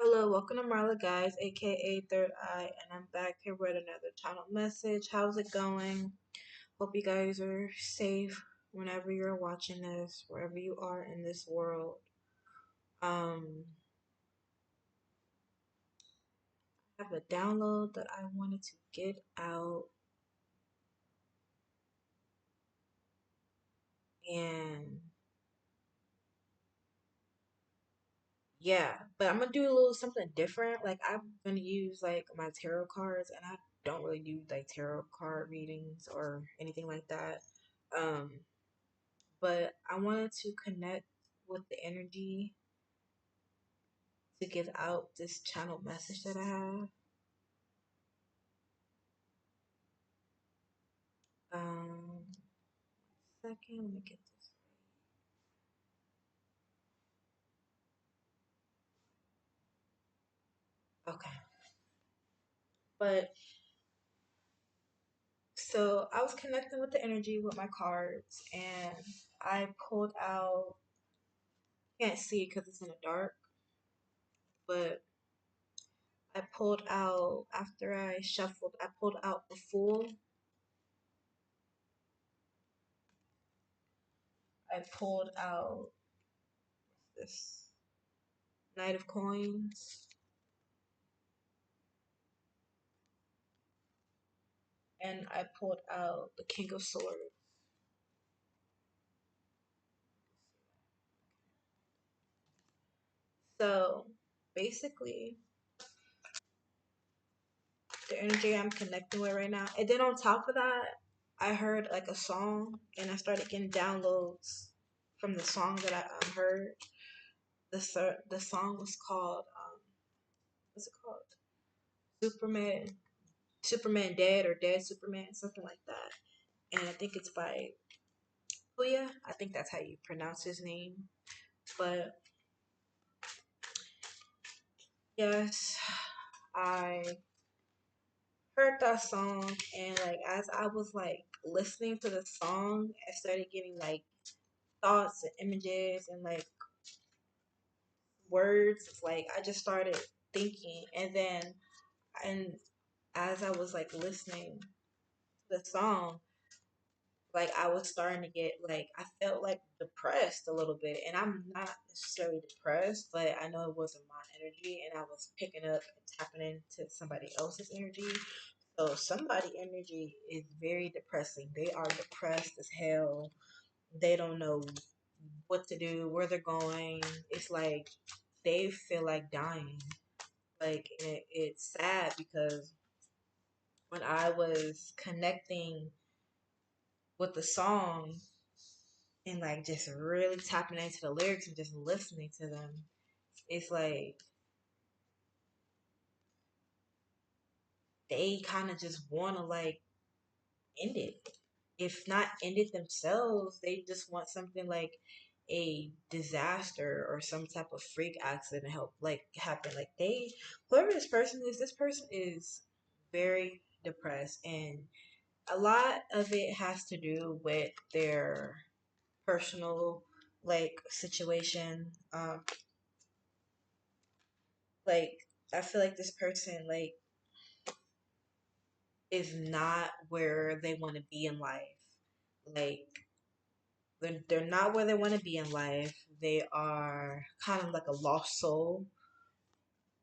Hello, welcome to Marla Guys, aka Third Eye, and I'm back here with another channel message. How's it going? Hope you guys are safe whenever you're watching this, wherever you are in this world. Um, I have a download that I wanted to get out, and yeah, but I'm gonna do a little something different. Like I'm gonna use like my tarot cards, and I don't really do like tarot card readings or anything like that. Um, but I wanted to connect with the energy to give out this channel message that I have. Um, Second, let me get this. Okay, but so I was connecting with the energy with my cards, and I pulled out. Can't see it because it's in the dark, but I pulled out after I shuffled. I pulled out the Fool. I pulled out this Knight of Coins, and I pulled out the King of Swords. So basically, the energy I'm connecting with right now. And then on top of that, I heard like a song, and I started getting downloads from the song that I heard. The song was called what's it called? Superman, Superman Dead or Dead Superman, something like that. And I think it's by Puya. I think that's how you pronounce his name. But yes, I heard that song, and like as I was like listening to the song, I started getting like thoughts and images and like words. It's like I just started thinking, and as I was like listening to the song, like I was starting to get like I felt like depressed a little bit, and I'm not necessarily depressed, but I know it wasn't my energy, and I was picking up and tapping into somebody else's energy. So somebody energy is very depressing. They are depressed as hell. They don't know what to do, where they're going. It's like they feel like dying. Like it's sad because when I was connecting with the song and like just really tapping into the lyrics and just listening to them, it's like they kind of just want to like end it. If not end it themselves, they just want something like a disaster or some type of freak accident help like happen. Like they, whoever this person is very depressed, and a lot of it has to do with their personal like situation. Like I feel like this person like is not where they want to be in life. Like they're not where they want to be in life. They are kind of like a lost soul,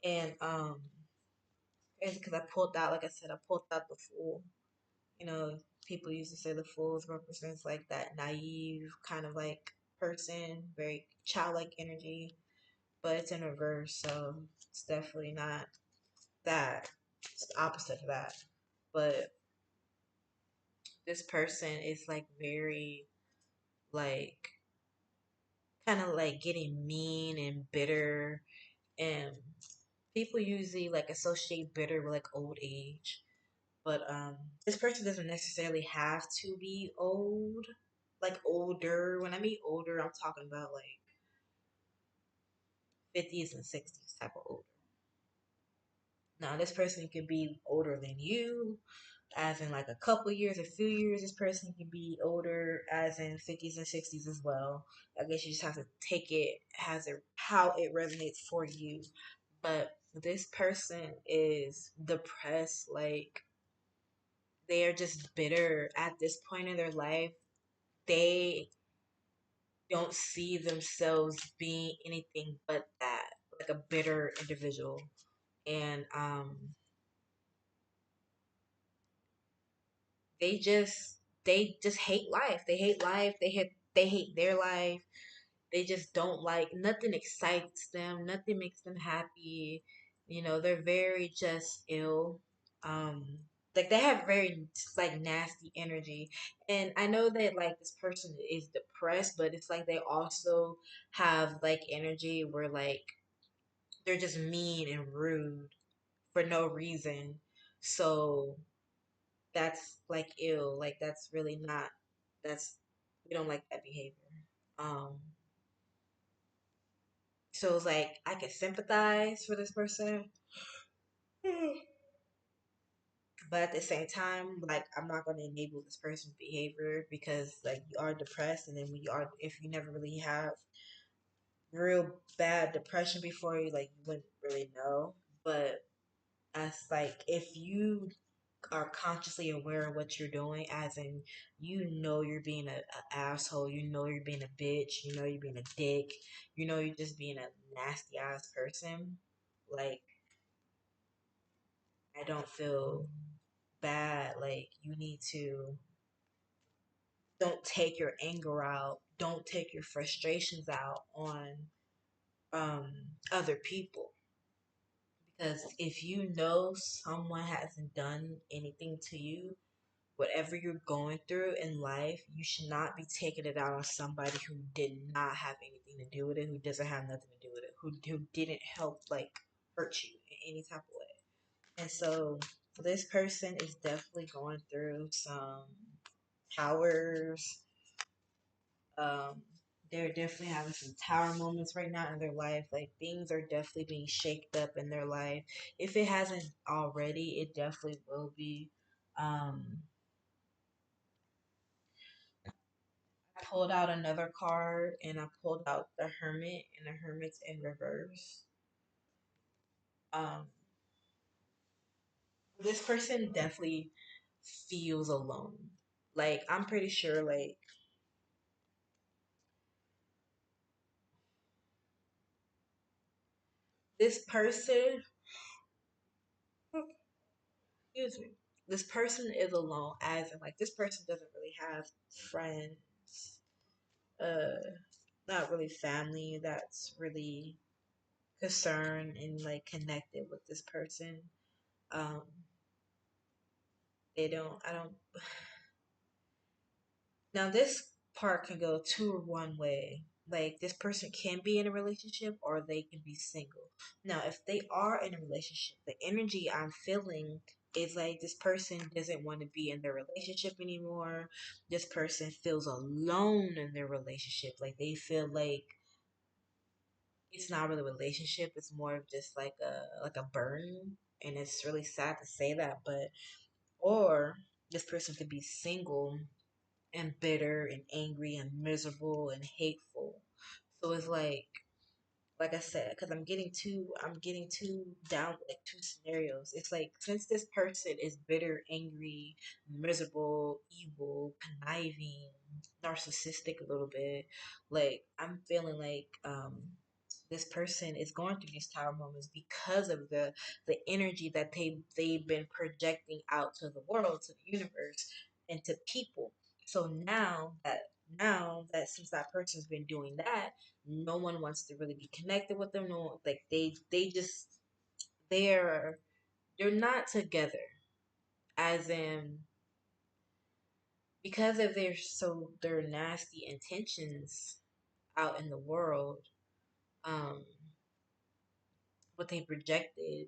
and it's because I pulled out, like I said, I pulled out the Fool. You know, people used to say the Fool represents like that naive kind of like person, very childlike energy, but it's in reverse, so it's definitely not that. It's the opposite of that. But this person is like very like kind of like getting mean and bitter, and people usually like associate bitter with like old age, but this person doesn't necessarily have to be old, like older. When I mean older, I'm talking about like 50s and 60s type of older. Now this person could be older than you, as in like a couple years, a few years. This person can be older, as in 50s and 60s as well. I guess you just have to take it as it how it resonates for you. But this person is depressed, like they are just bitter at this point in their life. They don't see themselves being anything but that, like a bitter individual. And they just hate life. They hate life. They hate their life. They just don't like nothing excites them, nothing makes them happy. They're very just ill. Um like they have very like nasty energy. And I know that like this person is depressed, but it's like they also have like energy where like they're just mean and rude for no reason. So that's like ill. Like that's really not that's we don't like that behavior. Um So it's like I can sympathize for this person, but at the same time, like I'm not going to enable this person's behavior because like you are depressed, and then when you are, if you never really have real bad depression before, you like you wouldn't really know. But that's like if you are consciously aware of what you're doing, as in you're being a asshole, you're being a bitch, you're being a dick, you're just being a nasty ass person. Like I don't feel bad. Like you need to don't take your anger out, don't take your frustrations out on um other people. Because if you know someone hasn't done anything to you, whatever you're going through in life, you should not be taking it out on somebody who did not have anything to do with it, who doesn't have nothing to do with it, who didn't help like hurt you in any type of way. And so this person is definitely going through some powers. Um, they're definitely having some tower moments right now in their life. Like things are definitely being shaked up in their life. If it hasn't already, it definitely will be. I pulled out another card and I pulled out the Hermit, and the Hermit's in reverse. Um, this person definitely feels alone. Like I'm pretty sure like this person, excuse me, this person is alone, as in like this person doesn't really have friends, uh not really family that's really concerned and like connected with this person. um they don't I don't Now, this part can go two or one way. Like, this person can be in a relationship or they can be single. Now, if they are in a relationship, the energy I'm feeling is like this person doesn't want to be in their relationship anymore. This person feels alone in their relationship. Like, they feel like it's not really a relationship, it's more of just like a burden. And it's really sad to say that, but, or this person could be single and bitter and angry and miserable and hateful. So it's like I said, because I'm getting two down like two scenarios. It's like since this person is bitter, angry, miserable, evil, conniving, narcissistic a little bit, like I'm feeling like this person is going through these tower moments because of the energy that they've been projecting out to the world, to the universe, and to people. So now that since that person's been doing that, no one wants to really be connected with them. No one, like they're they're not together, as in because of their nasty intentions out in the world. um what they projected,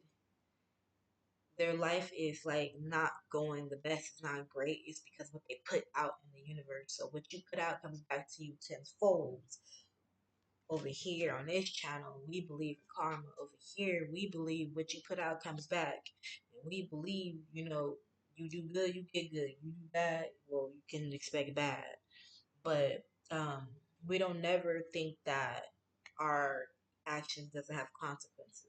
their life is like not going the best, it's not great. It's because what they put out in the universe. So what you put out comes back to you tenfold. Over here on this channel, we believe in karma. Over here, we believe what you put out comes back. And we believe, you do good, you get good. You do bad, well, you can expect bad. But we don't never think that our actions doesn't have consequences.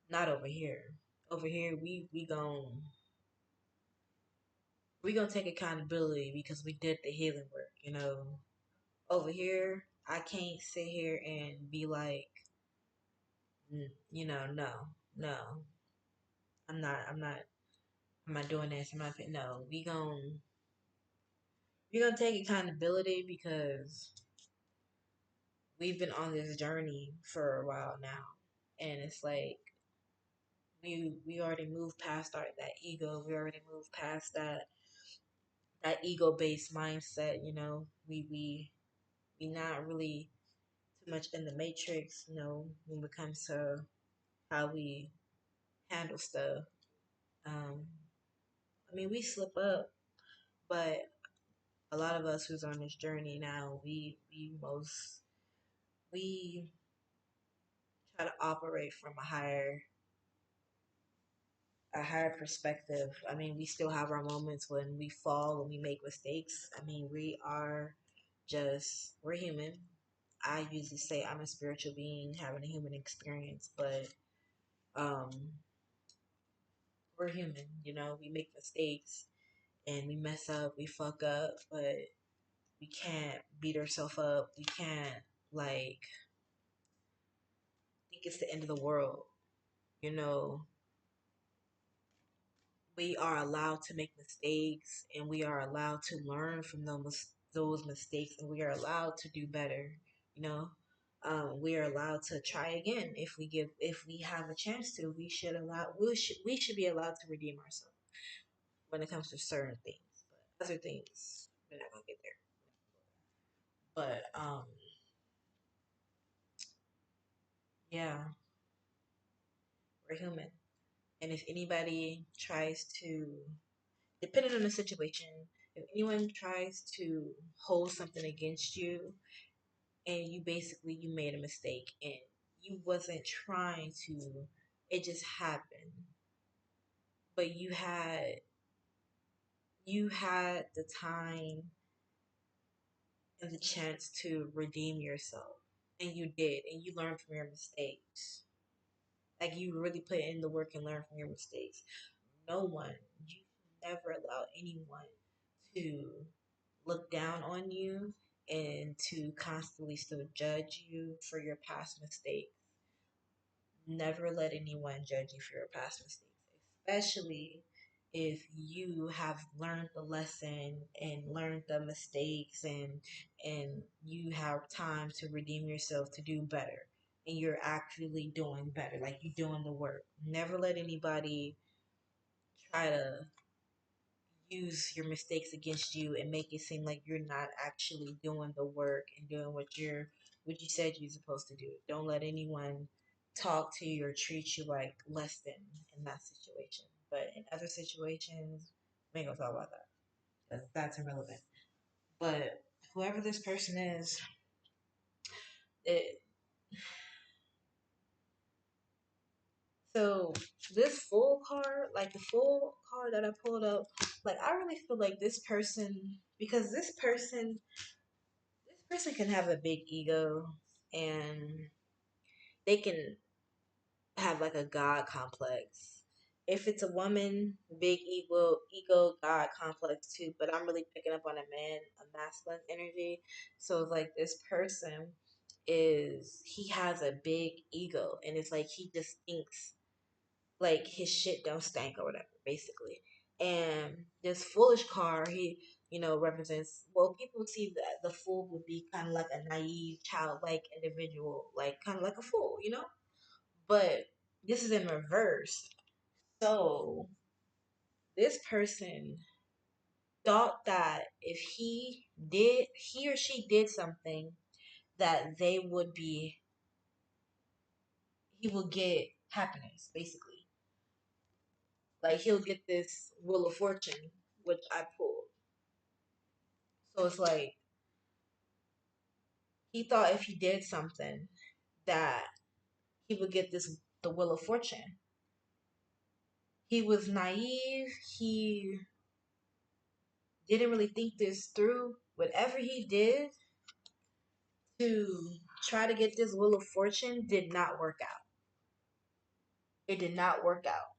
Not over here. Over here, we gonna take accountability because we did the healing work. Over here, I can't sit here and be like, no, no, I'm not doing this. I'm not. No, we gonna take accountability because we've been on this journey for a while now, and it's like we already moved past that ego. We already moved past that ego based mindset. We not really too much in the matrix. When it comes to how we handle stuff. Um, I mean, we slip up, but a lot of us who's on this journey now, we try to operate from a higher perspective. I mean, we still have our moments when we fall and we make mistakes. I mean, we're human. I usually say I'm a spiritual being having a human experience, but um, we're human. We make mistakes and we mess up, we fuck up, but we can't beat ourselves up. We can't like think it's the end of the world. You know, we are allowed to make mistakes and we are allowed to learn from those mistakes and we are allowed to do better. You know, we are allowed to try again if we have a chance to. We should be allowed to redeem ourselves when it comes to certain things. But other things, we're not gonna get there. But yeah, we're human. And if anybody tries to, depending on the situation, if anyone tries to hold something against you and you made a mistake and you wasn't trying to, it just happened. But you had the time and the chance to redeem yourself. And you did, and you learned from your mistakes. Like you really put in the work and learn from your mistakes. No one, you never allow anyone to look down on you and to constantly still judge you for your past mistakes. Never let anyone judge you for your past mistakes, especially if you have learned the lesson and learned the mistakes and you have time to redeem yourself to do better and you're actually doing better, like you're doing the work. Never let anybody try to use your mistakes against you and make it seem like you're not actually doing the work and doing what you said you're supposed to do. Don't let anyone talk to you or treat you like less than in that situation. But in other situations, we ain't gonna talk about that because that's irrelevant. But whoever this person is, it so this full card, like the full card that I pulled up, like I really feel like this person because this person can have a big ego and they can have like a god complex. If it's a woman, big ego, god complex too. But I'm really picking up on a masculine energy. So it's like this person he has a big ego, and it's like he just thinks like his shit don't stank or whatever, basically. And this foolish car, represents, well, people see that the fool would be kind of like a naive, childlike individual, like kind of like a fool. But this is in reverse. So this person thought that if he or she did something, that he will get happiness, basically. Like he'll get this wheel of fortune, which I pulled. So it's like he thought if he did something that he would get the wheel of fortune. He was naive. He didn't really think this through. Whatever he did to try to get this wheel of fortune did not work out. It did not work out.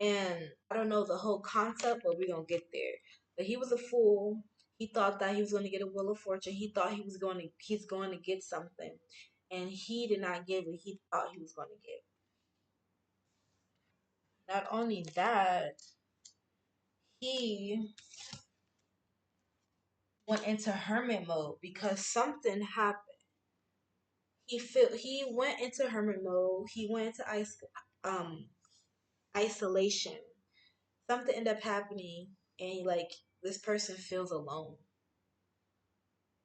And I don't know the whole concept, but we're gonna get there. But he was a fool. He thought that he was gonna get a wheel of fortune. He thought he's going to get something. And he did not get what he thought he was gonna get. Not only that, he went into hermit mode because something happened. He went into hermit mode. He went into um isolation. Something ended up happening, and like this person feels alone.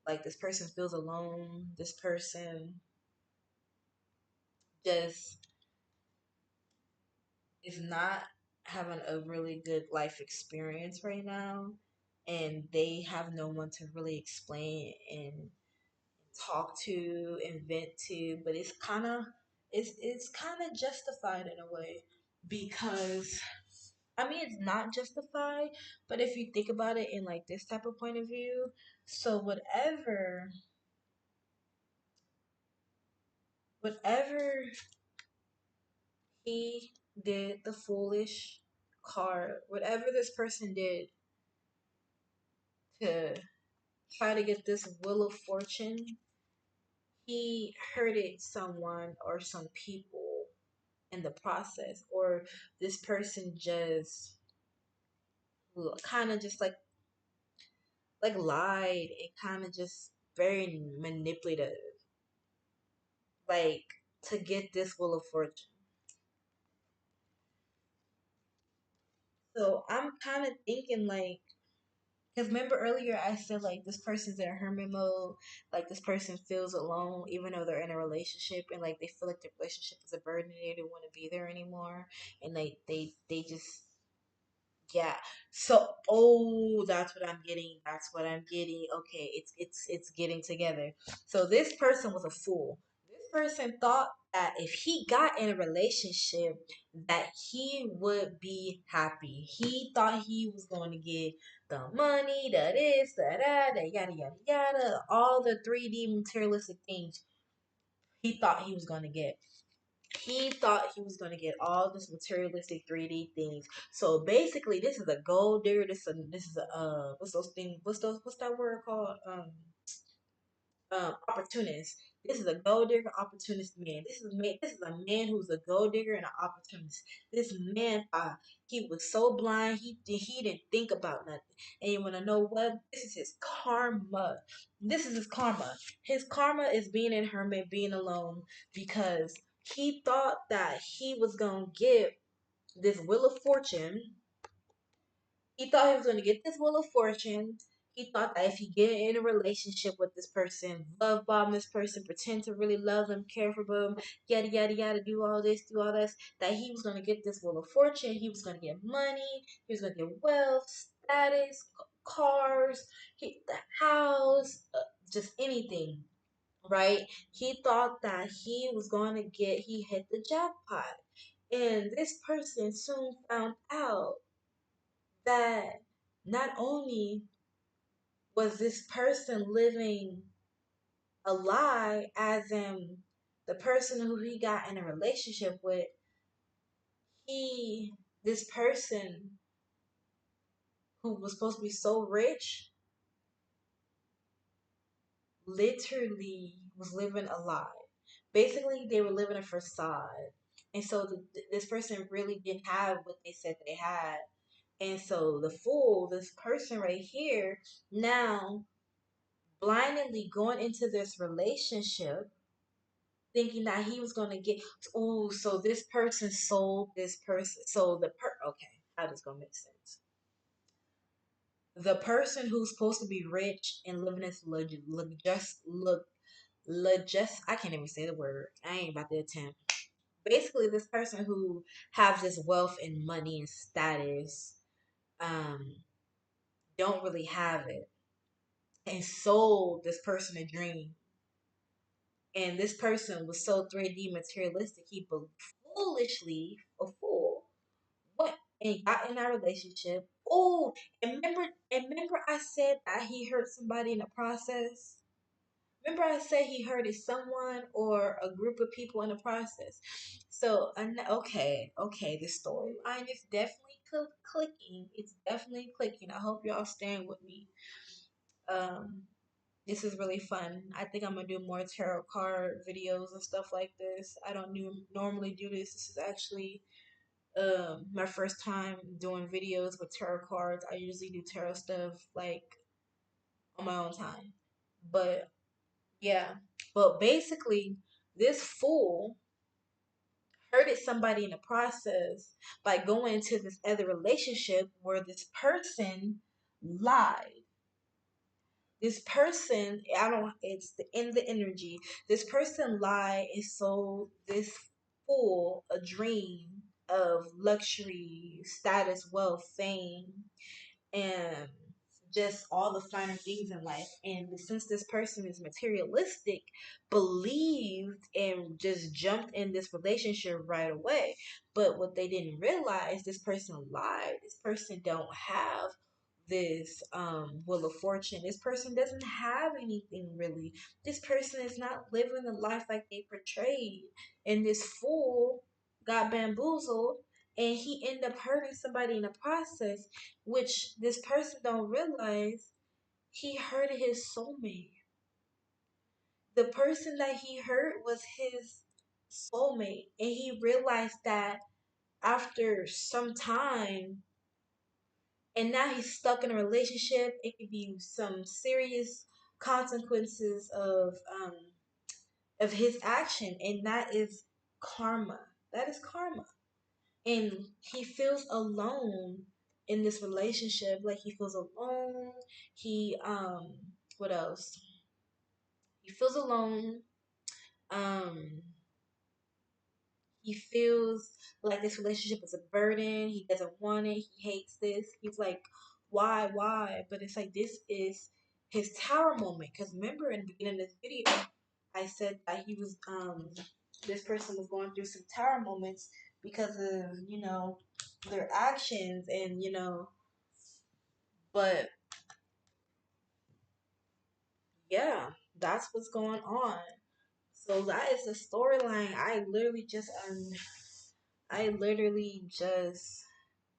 Like this person feels alone. This person just is not having a really good life experience right now, and they have no one to really explain and talk to and vent to. But it's kind of justified in a way because I mean it's not justified, but if you think about it in like this type of point of view, so whatever he did, the foolish card, whatever this person did to try to get this wheel of fortune, he hurted someone or some people in the process, or this person just kind of just like lied and kind of just very manipulative, like to get this wheel of fortune. So I'm kind of thinking like, because remember earlier I said like this person's in hermit mode, like this person feels alone even though they're in a relationship and like they feel like the relationship is a burden and they don't want to be there anymore, and they just yeah. So that's what I'm getting. That's what I'm getting. Okay, it's getting together. So this person was a fool. This person thought that if he got in a relationship that he would be happy. He thought he was going to get the money, the this, the that, the yada yada yada, all the 3D materialistic things he thought he was going to get. He thought he was going to get all this materialistic 3D things. So basically, this is a gold digger. This is a what's those things? What's that word called? Opportunist. This is a gold digger opportunist man. This is a man who's a gold digger and an opportunist. This man he was so blind he didn't think about nothing. And you wanna know what? This is his karma. This is his karma. His karma is being in hermit, being alone, because he thought that he was gonna get this wheel of fortune. He thought he was going to get this wheel of fortune. He thought that if he get in a relationship with this person, love bomb this person, pretend to really love them, care for them, yada yada yada, do all this, do all this, that he was going to get this wheel of fortune. He was going to get money. He was going to get wealth, status, cars, the house, just anything, right? He thought that he was going to get. He hit the jackpot, and this person soon found out that not only was this person living a lie, as in the person who he got in a relationship with, this person who was supposed to be so rich, literally was living a lie. Basically, they were living a facade. And so this person really didn't have what they said they had. And so the fool, this person right here, now blindly going into this relationship thinking that he was going to get, oh, so this person sold this person, so okay, how does gonna make sense? The person who's supposed to be rich and living this just I can't even say the word, I ain't about to attempt. Basically this person who has this wealth and money and status um don't really have it, and sold this person a dream. And this person was so 3D materialistic, he foolishly, a fool, went and got in that relationship. Oh, and remember I said that he hurt somebody in the process? Remember, I said he hurted someone or a group of people in the process. So, okay, the storyline is definitely clicking. It's definitely clicking. I hope y'all staying with me. Um, this is really fun. I think I'm gonna do more tarot card videos and stuff like this. I don't normally do this. This is actually my first time doing videos with tarot cards. I usually do tarot stuff like on my own time. But yeah, but basically, this fool hurted somebody in the process by going into this other relationship where this person lied. This person, I don't, it's in the energy. This person lied and sold this fool a dream of luxury, status, wealth, fame, and just all the finer things in life. And since this person is materialistic, believed and just jumped in this relationship right away. But what they didn't realize, this person lied. This person don't have this wheel of fortune. This person doesn't have anything really. This person is not living the life like they portrayed. And this fool got bamboozled and he ended up hurting somebody in the process, which this person don't realize he hurted his soulmate. The person that he hurt was his soulmate, and he realized that after some time, and now he's stuck in a relationship. It could be some serious consequences of his action, and that is karma. That is karma. And he feels alone in this relationship. Like he feels alone. He what else? He feels alone. Um he feels like this relationship is a burden. He doesn't want it. He hates this. He's like, why? But it's like this is his tower moment. Because remember in the beginning of this video, I said that he was this person was going through some tower moments because of their actions and but yeah, that's what's going on. So that is the storyline. I literally just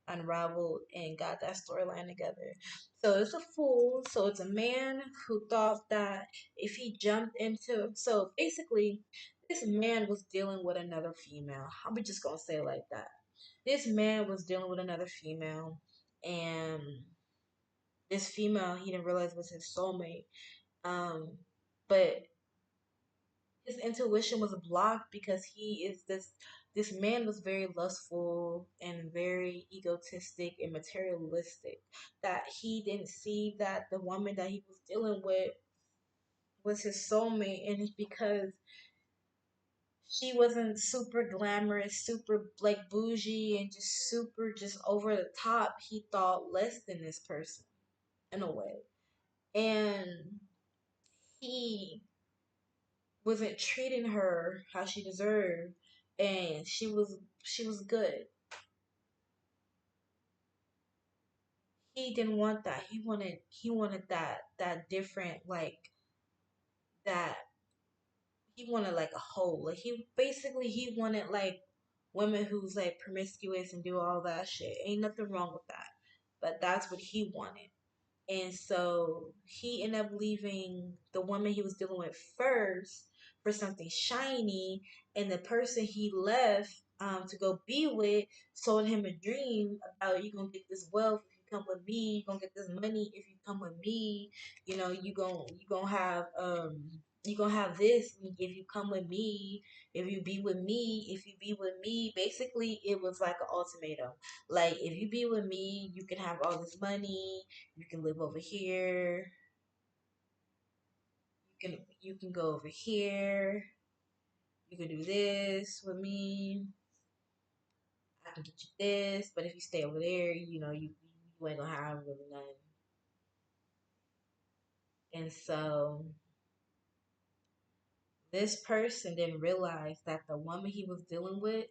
unraveled and got that storyline together. So it's a fool. So it's a man who thought that if he jumped into, so basically, this man was dealing with another female. I'm just gonna say it like that. This man was dealing with another female, and this female he didn't realize was his soulmate. Um, but his intuition was blocked because he is this man was very lustful and very egotistic and materialistic, that he didn't see that the woman that he was dealing with was his soulmate. And it's because she wasn't super glamorous, super like bougie, and just super just over the top. He thought less than this person in a way, and he wasn't treating her how she deserved, and she was good. He didn't want that. He wanted that different, like that. He wanted like a whole, like he wanted like women who's like promiscuous and do all that shit. Ain't nothing wrong with that, but that's what he wanted. And so he ended up leaving the woman he was dealing with first for something shiny. And the person he left to go be with sold him a dream about, you going to get this wealth if you come with me. You're going to get this money if you come with me. You gonna have you gonna have this if you come with me, if you be with me, if you be with me. Basically, it was like an ultimatum. Like, if you be with me, you can have all this money, you can live over here, you can go over here, you can do this with me, I can get you this, but if you stay over there, you ain't gonna have really none. And so this person didn't realize that the woman he was dealing with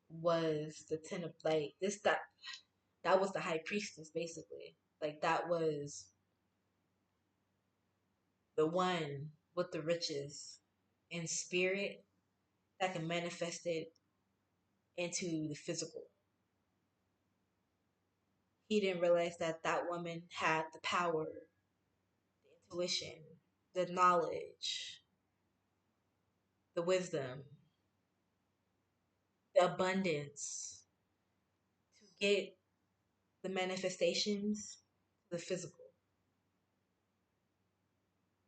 was the ten of, like, that was the high priestess, basically. Like, that was the one with the riches in spirit that can manifest it into the physical. He didn't realize that that woman had the power, the intuition, the knowledge, the wisdom, the abundance to get the manifestations to the physical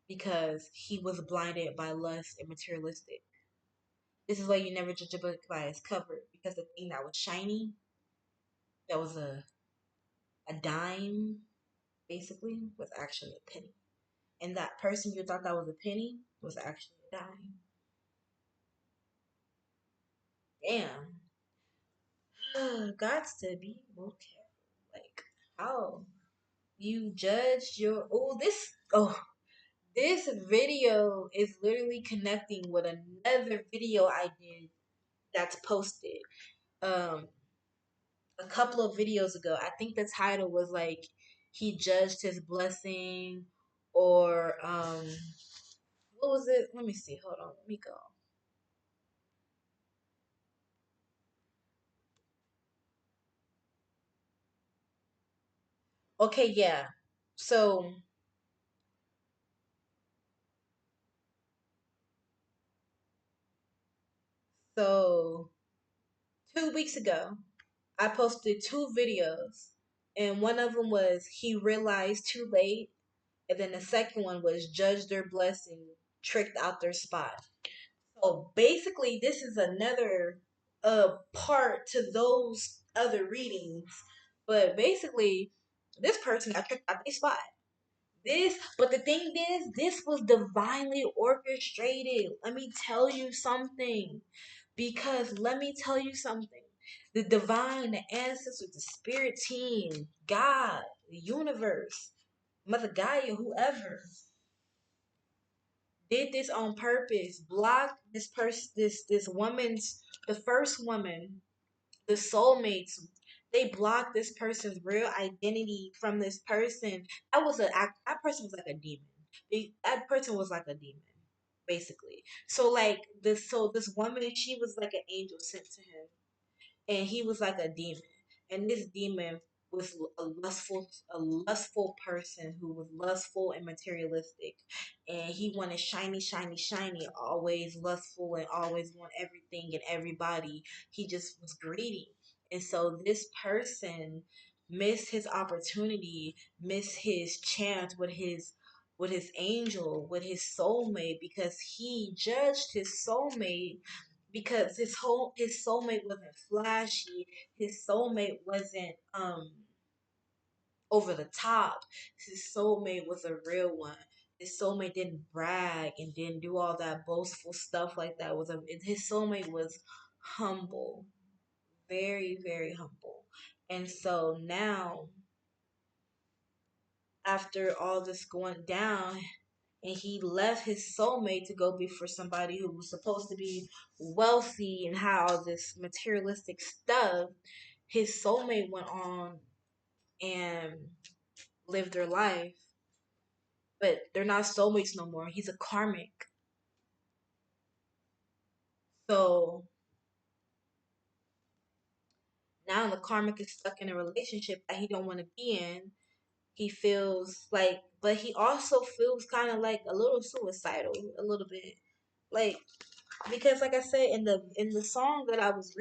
because he was blinded by lust and materialistic. This is why you never judge a book by its cover because the thing that was shiny, that was a dime, basically, was actually a penny. And that person you thought that was a penny was actually a dime. Damn. Gots to be more careful. Like, how you judge your this video is literally connecting with another video I did that's posted um a couple of videos ago. I think the title was like he judged his blessing or what was it? Let me see. Hold on. Let me go. Okay, yeah. So so 2 weeks ago, I posted two videos, and one of them was he realized too late, and then the second one was judge their blessing, tricked out their spot. So basically, this is another part to those other readings, but basically, this person got tricked out their spot. But the thing is, this was divinely orchestrated. Let me tell you something. Because let me tell you something. The divine, the ancestors, the spirit team, God, the universe, Mother Gaia, whoever, did this on purpose. Blocked this person, this woman's, the first woman, the soulmates, they blocked this person's real identity from this person. That person was like a demon. That person was like a demon, basically. So this woman, she was like an angel sent to him, and he was like a demon. And this demon was a lustful person who was lustful and materialistic, and he wanted shiny, shiny, shiny, always lustful and always want everything and everybody. He just was greedy, and so this person missed his opportunity, missed his chance with his angel, with his soulmate, because he judged his soulmate because his soulmate wasn't flashy, his soulmate wasn't over the top. His soulmate was a real one. His soulmate didn't brag and didn't do all that boastful stuff like that. His soulmate was humble, very very humble. And so now, after all this going down, and he left his soulmate to go be for somebody who was supposed to be wealthy and had all this materialistic stuff. His soulmate went on and lived their life, but they're not soulmates no more. He's a karmic. So now the karmic is stuck in a relationship that he don't want to be in. He feels like, but he also feels kind of like a little suicidal, a little bit. Like, because like I said in the song that I was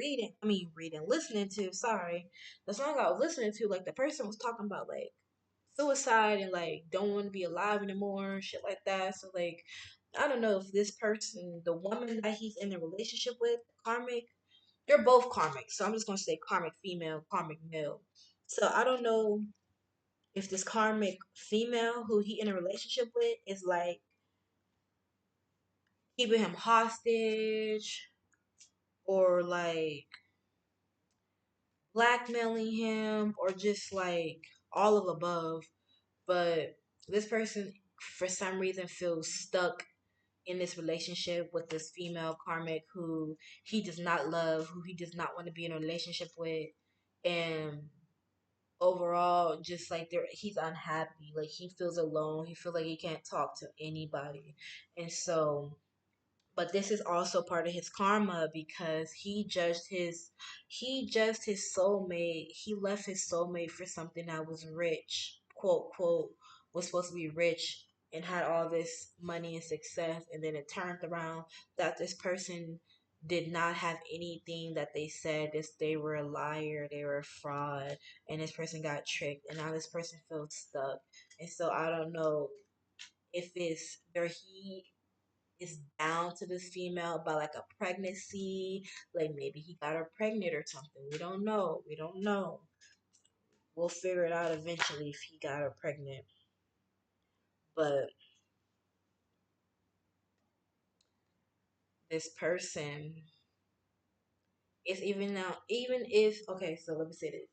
listening to, sorry, the song I was listening to, like the person was talking about like suicide and like don't want to be alive anymore, shit like that. So like I don't know if this person, the woman that he's in a relationship with, karmic, they're both karmic. So I'm just gonna say karmic female, karmic male. So I don't know if this karmic female who he in a relationship with is like keeping him hostage or like blackmailing him or just like all of the above. But this person, for some reason, feels stuck in this relationship with this female karmic who he does not love, who he does not want to be in a relationship with. And overall just like there he's unhappy, like he feels alone, he feels like he can't talk to anybody. And so, but this is also part of his karma because he judged his soulmate. He left his soulmate for something that was rich, quote quote, was supposed to be rich and had all this money and success, and then it turned around that this person did not have anything that they said. This They were a liar, they were a fraud, and this person got tricked, and now this person feels stuck. And so I don't know if it's where he is down to this female about like a pregnancy, like maybe he got her pregnant or something. We don't know. We don't know. We'll figure it out eventually if he got her pregnant. But this person is even now, even if, okay, so let me say this.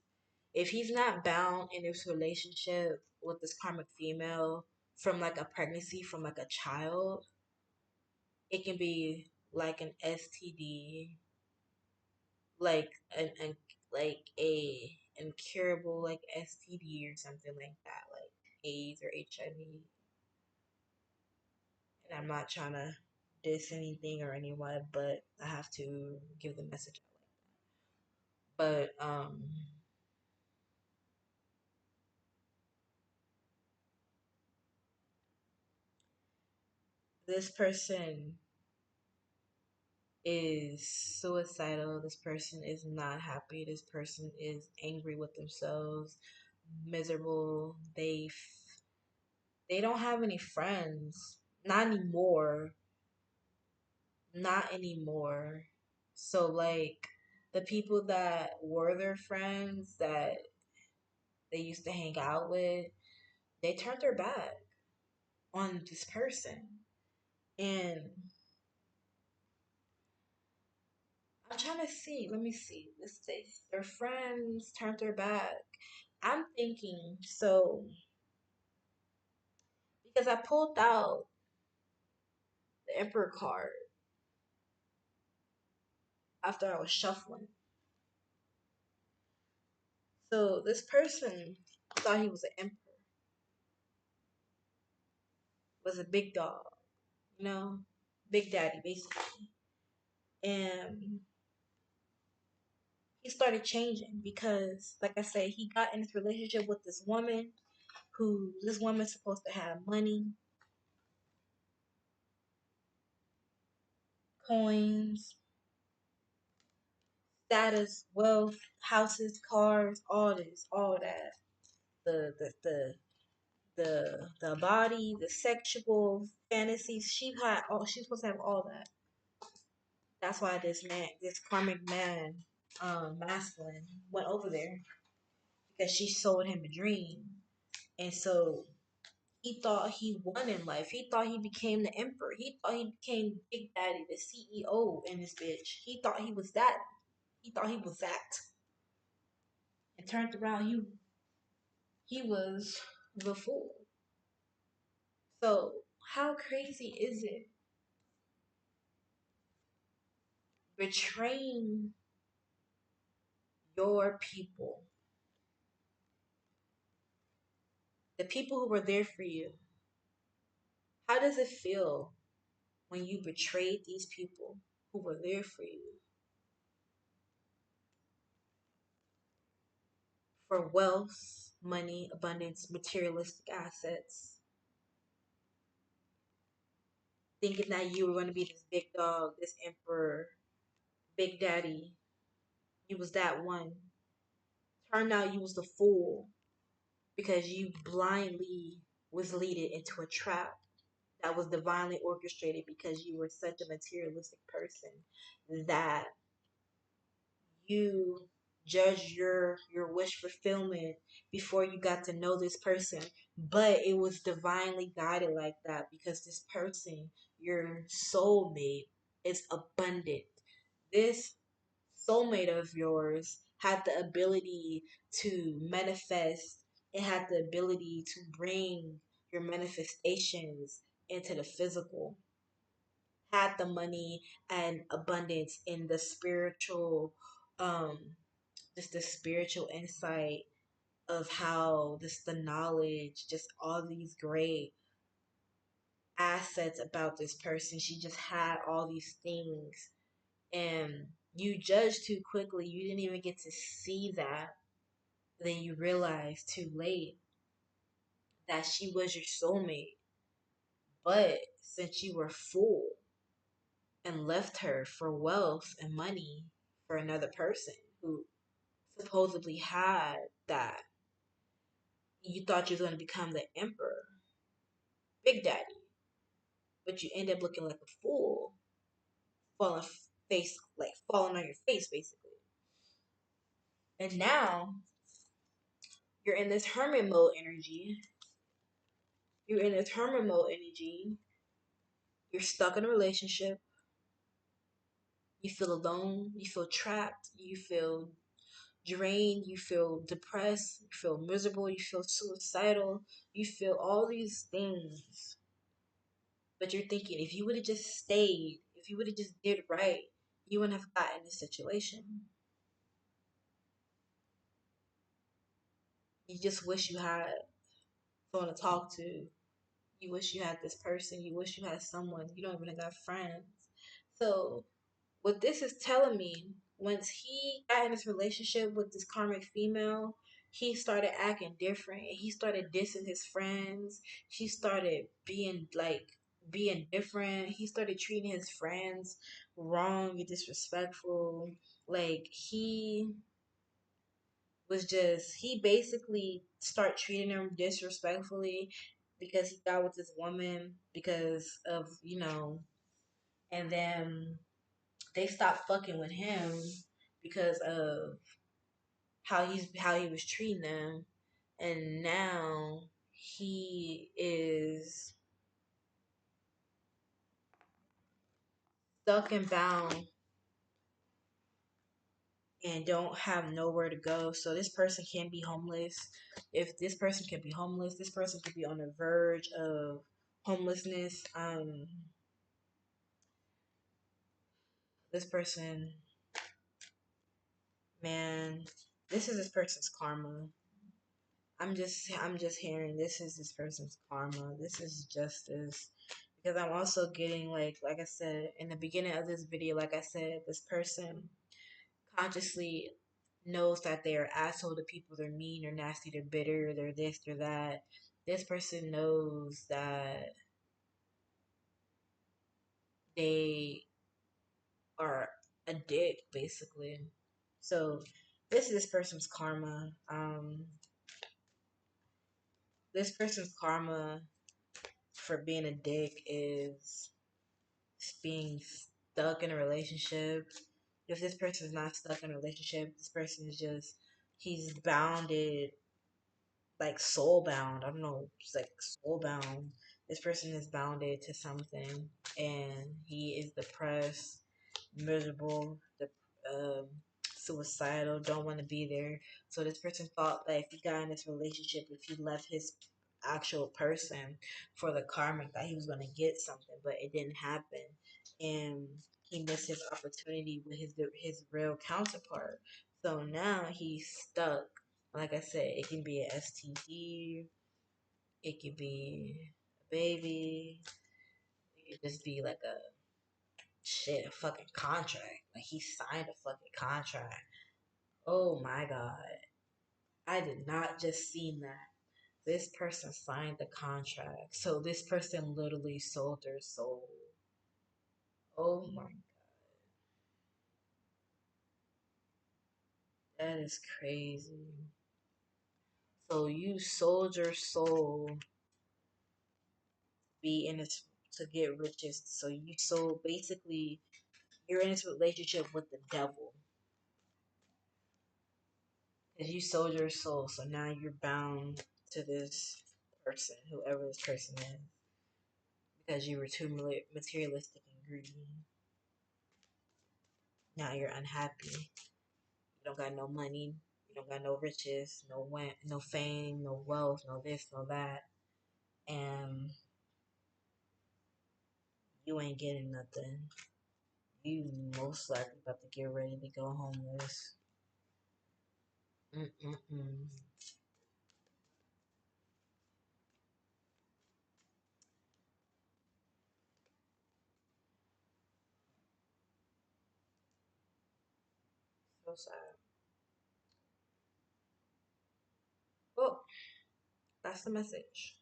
If he's not bound in this relationship with this karmic female from like a pregnancy, from like a child, it can be like an STD, like an like a incurable like STD or something like that, like AIDS or HIV. And I'm not trying to diss anything or anyone, but I have to give the message out. But this person is suicidal. This person is not happy. This person is angry with themselves, miserable. They don't have any friends. Not anymore. Not anymore. So like the people that were their friends that they used to hang out with, they turned their back on this person. And I'm trying to see, let me see. This face. Their friends turned their back. I'm thinking so because I pulled out the Emperor card after I was shuffling. So this person thought he was an emperor, was a big dog, you know, big daddy basically. And he started changing because, like I said, he got in this relationship with this woman who this woman's supposed to have money, coins, status, wealth, houses, cars, all this, all that. The the the the body, the sexual fantasies. She had all. She's supposed to have all that. That's why this man, this karmic man, masculine, went over there because she sold him a dream, and so he thought he won in life. He thought he became the emperor. He thought he became Big Daddy, the CEO in this bitch. He thought he was that. He thought he was that. And turned around, he was the fool. So how crazy is it betraying your people, the people who were there for you? How does it feel when you betrayed these people who were there for you for wealth, money, abundance, materialistic assets, thinking that you were going to be this big dog, this emperor, big daddy? You was that one. Turned out you was the fool because you blindly was leaded into a trap that was divinely orchestrated because you were such a materialistic person that you judge your wish fulfillment before you got to know this person. But it was divinely guided like that because this person, your soulmate, is abundant. This soulmate of yours had the ability to manifest. It had the ability to bring your manifestations into the physical, had the money and abundance in the spiritual, um just the spiritual insight, of how this the knowledge, just all these great assets about this person. She just had all these things, and you judged too quickly. You didn't even get to see that. Then you realize too late that she was your soulmate. But since you were full and left her for wealth and money for another person who supposedly had that, you thought you was going to become the emperor, Big Daddy, but you end up looking like a fool, falling face like falling on your face basically. And now you're in this hermit mode energy. You're in this hermit mode energy. You're stuck in a relationship. You feel alone. You feel trapped. You feel drained. You feel depressed. You feel miserable. You feel suicidal. You feel all these things. But you're thinking if you would have just stayed, if you would have just did right, you wouldn't have gotten this situation. You just wish you had someone to talk to. You wish you had this person. You wish you had someone. You don't even got friends. So what this is telling me, once he got in this relationship with this karmic female, he started acting different. He started dissing his friends. He started being different. He started treating his friends wrong and disrespectful. Like he basically start treating him disrespectfully because he got with this woman because of, and then they stopped fucking with him because of how he was treating them, and now he is stuck and bound and don't have nowhere to go. So this person can be homeless. If this person can be homeless, this person could be on the verge of homelessness. This person, man, this is this person's karma. I'm just hearing this is this person's karma. This is justice. Because I'm also getting like I said in the beginning of this video, like I said, this person consciously knows that they are asshole to people, they're mean, they're nasty, they're bitter, they're this, they're that. This person knows that they are a dick, basically. So this is this person's karma. This person's karma for being a dick is being stuck in a relationship. If this person is not stuck in a relationship, this person is just he's bounded, like soul bound. I don't know, it's like soul bound. This person is bounded to something, and he is depressed, miserable, um, suicidal, don't want to be there. So this person thought that if he got in this relationship, if he left his actual person for the karma, that he was going to get something, but it didn't happen, and he missed his opportunity with his real counterpart. So now he's stuck. Like I said, it can be an STD, it could be a baby, it could just be like a fucking contract. Like he signed a fucking contract. Oh my god. I did not just seen that. This person signed the contract. So this person literally sold their soul. Oh my, that is crazy. So you sold your soul to be in this to get riches. So you sold basically you're in this relationship with the devil because you sold your soul. So now you're bound to this person, whoever this person is, because you were too materialistic and greedy. Now you're unhappy. You don't got no money. You don't got no riches, no fame, no wealth, no this, no that, and you ain't getting nothing. You most likely about to get ready to go homeless. Mm-mm-mm. So sad. Well, that's the message.